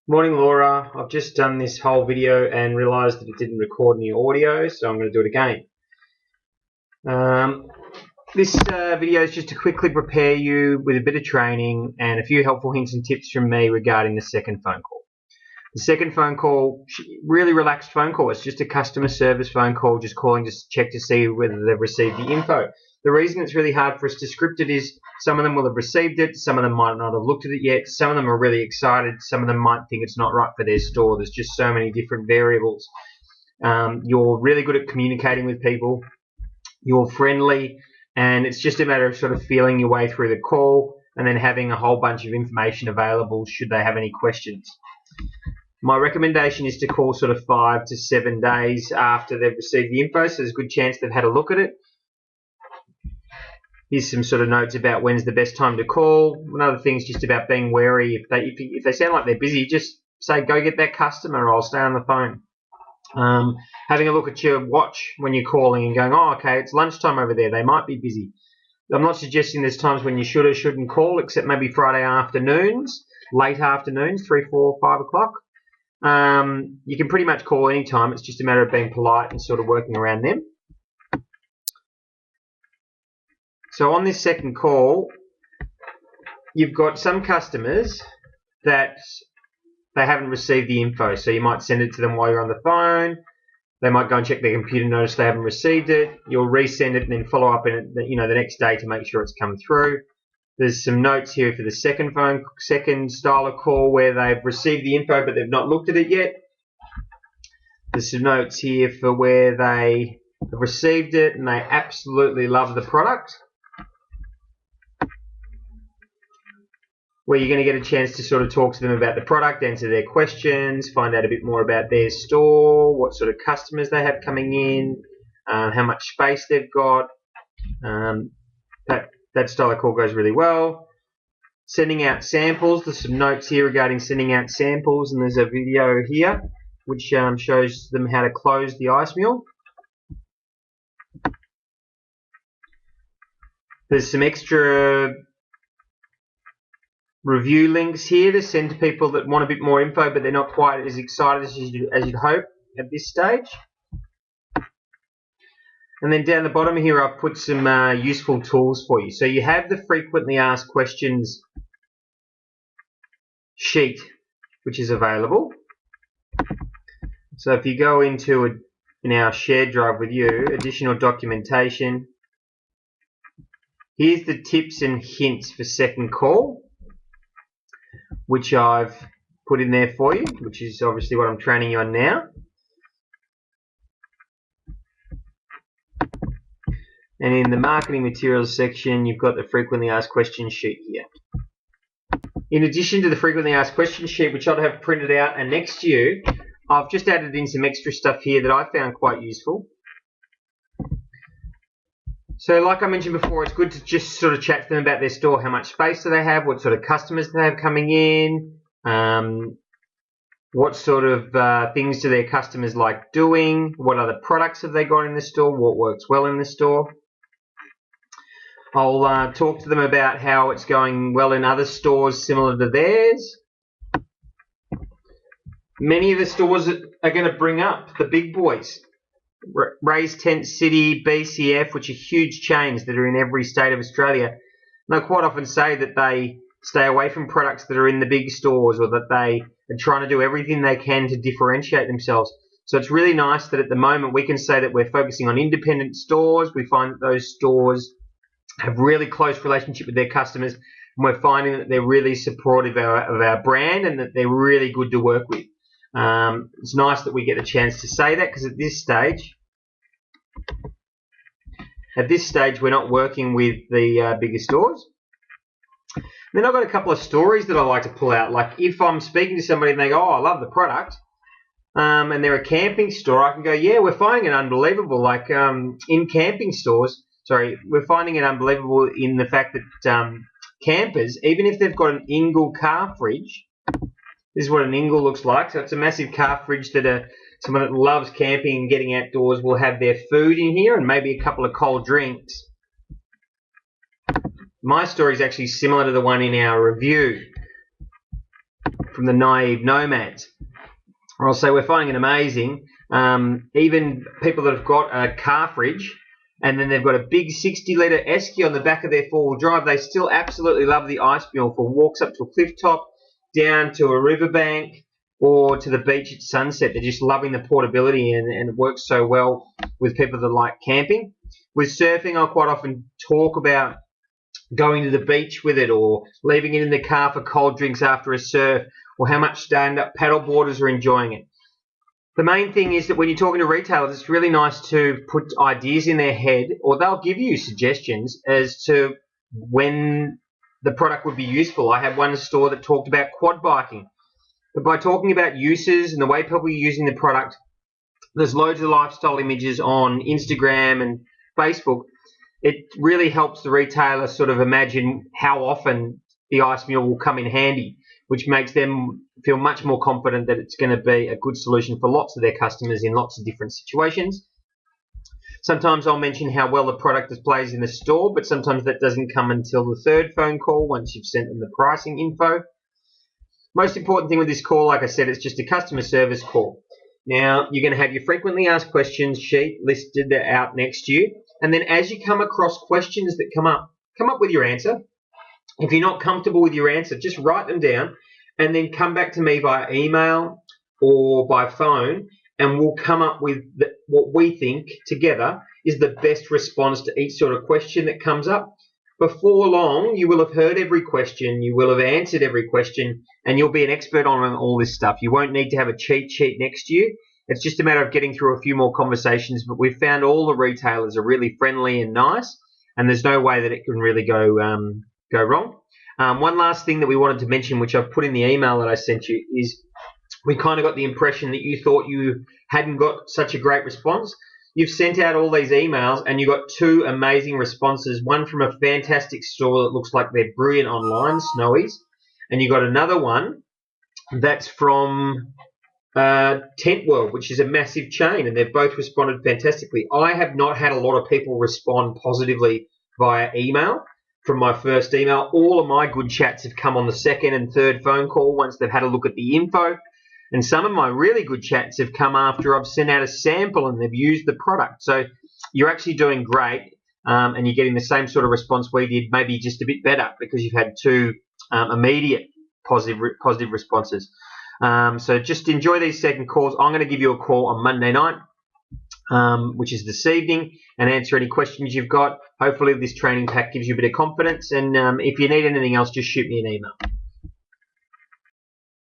Morning, Laura. I've just done this whole video and realised that it didn't record any audio, so I'm going to do it again. This video is just to quickly prepare you with a bit of training and a few helpful hints and tips from me regarding the second phone call. The second phone call, really relaxed phone call. It's just a customer service phone call, just calling to check to see whether they've received the info. The reason it's really hard for us to script it is some of them will have received it, some of them might not have looked at it yet, some of them are really excited, some of them might think it's not right for their store. There's just so many different variables. You're really good at communicating with people, you're friendly, and it's just a matter of sort of feeling your way through the call and then having a whole bunch of information available should they have any questions. My recommendation is to call sort of 5 to 7 days after they've received the info, so there's a good chance they've had a look at it. Here's some sort of notes about when's the best time to call. Another thing is just about being wary. If they sound like they're busy, just say, go get that customer, or I'll stay on the phone. Having a look at your watch when you're calling and going, oh, okay, it's lunchtime over there. They might be busy. I'm not suggesting there's times when you should or shouldn't call, except maybe Friday afternoons, late afternoons, 3, 4, 5 o'clock. You can pretty much call any time. It's just a matter of being polite and sort of working around them. So on this second call, you've got some customers that they haven't received the info. So you might send it to them while you're on the phone. They might go and check their computer, notice they haven't received it. You'll resend it and then follow up in it, the next day to make sure it's come through. There's some notes here for the second style of call where they've received the info but they've not looked at it yet. There's some notes here for where they have received it and they absolutely love the product, where you're going to get a chance to sort of talk to them about the product, answer their questions, find out a bit more about their store, what sort of customers they have coming in, how much space they've got. That style of call goes really well. Sending out samples. There's some notes here regarding sending out samples, and there's a video here which shows them how to close the ice mule. There's some extra review links here to send to people that want a bit more info but they're not quite as excited as you'd hope at this stage. And then down the bottom here I've put some useful tools for you. So you have the frequently asked questions sheet which is available. So if you go into in our shared drive with you, additional documentation, here's the tips and hints for second call, which I've put in there for you, which is obviously what I'm training you on now. And in the marketing materials section, you've got the frequently asked questions sheet here. In addition to the frequently asked questions sheet, which I'd have printed out and next to you, I've just added in some extra stuff here that I found quite useful. So like I mentioned before, it's good to just sort of chat to them about their store. How much space do they have? What sort of customers do they have coming in? What sort of things do their customers like doing? What other products have they got in the store? What works well in the store? I'll talk to them about how it's going well in other stores similar to theirs. Many of the stores are going to bring up the big boys. Ray's Tent City, BCF, which are huge chains that are in every state of Australia. And they'll quite often say that they stay away from products that are in the big stores, or that they are trying to do everything they can to differentiate themselves. So it's really nice that at the moment we can say that we're focusing on independent stores. We find that those stores have really close relationship with their customers, and we're finding that they're really supportive of our brand and that they're really good to work with. It's nice that we get the chance to say that, because at this stage we're not working with the bigger stores. And then I've got a couple of stories that I like to pull out. Like if I'm speaking to somebody and they go, oh, I love the product, and they're a camping store, I can go, yeah, we're finding it unbelievable. Like in camping stores, we're finding it unbelievable in the fact that campers, even if they've got an Engel car fridge, this is what an Engel looks like. So it's a massive car fridge that someone that loves camping and getting outdoors will have their food in here and maybe a couple of cold drinks. My story is actually similar to the one in our review. from the Naive Nomads. I'll say we're finding it amazing. Even people that have got a car fridge and then they've got a big 60-litre Esky on the back of their four-wheel drive, they still absolutely love the Ice Mule for walks up to a cliff top, down to a riverbank, or to the beach at sunset. They're just loving the portability, and it works so well with people that like camping. With surfing, I'll quite often talk about going to the beach with it, or leaving it in the car for cold drinks after a surf, or how much stand-up paddleboarders are enjoying it. The main thing is that when you're talking to retailers, it's really nice to put ideas in their head, or they'll give you suggestions as to when the product would be useful. I had one store that talked about quad biking. But by talking about uses and the way people are using the product, there's loads of lifestyle images on Instagram and Facebook. It really helps the retailer sort of imagine how often the Ice Mule will come in handy, which makes them feel much more confident that it's going to be a good solution for lots of their customers in lots of different situations. Sometimes I'll mention how well the product displays in the store, but sometimes that doesn't come until the third phone call once you've sent them the pricing info. Most important thing with this call, like I said, it's just a customer service call. Now, you're going to have your frequently asked questions sheet listed out next to you. And then as you come across questions that come up with your answer. If you're not comfortable with your answer, just write them down and then come back to me via email or by phone, and we'll come up with what we think together is the best response to each sort of question that comes up. Before long, you will have heard every question, you will have answered every question, and you'll be an expert on all this stuff. You won't need to have a cheat sheet next to you. It's just a matter of getting through a few more conversations, but we've found all the retailers are really friendly and nice, and there's no way that it can really go wrong. One last thing that we wanted to mention, which I've put in the email that I sent you, is we kind of got the impression that you thought you hadn't got such a great response. You've sent out all these emails and you got two amazing responses, one from a fantastic store that looks like they're brilliant online, Snowy's, and you got another one that's from Tent World, which is a massive chain, and they've both responded fantastically. I have not had a lot of people respond positively via email from my first email. All of my good chats have come on the second and third phone call once they've had a look at the info. And some of my really good chats have come after I've sent out a sample and they've used the product. So you're actually doing great, and you're getting the same sort of response we did, maybe just a bit better because you've had two immediate positive responses. So just enjoy these second calls. I'm going to give you a call on Monday night, which is this evening, and answer any questions you've got. Hopefully this training pack gives you a bit of confidence, and if you need anything else, just shoot me an email.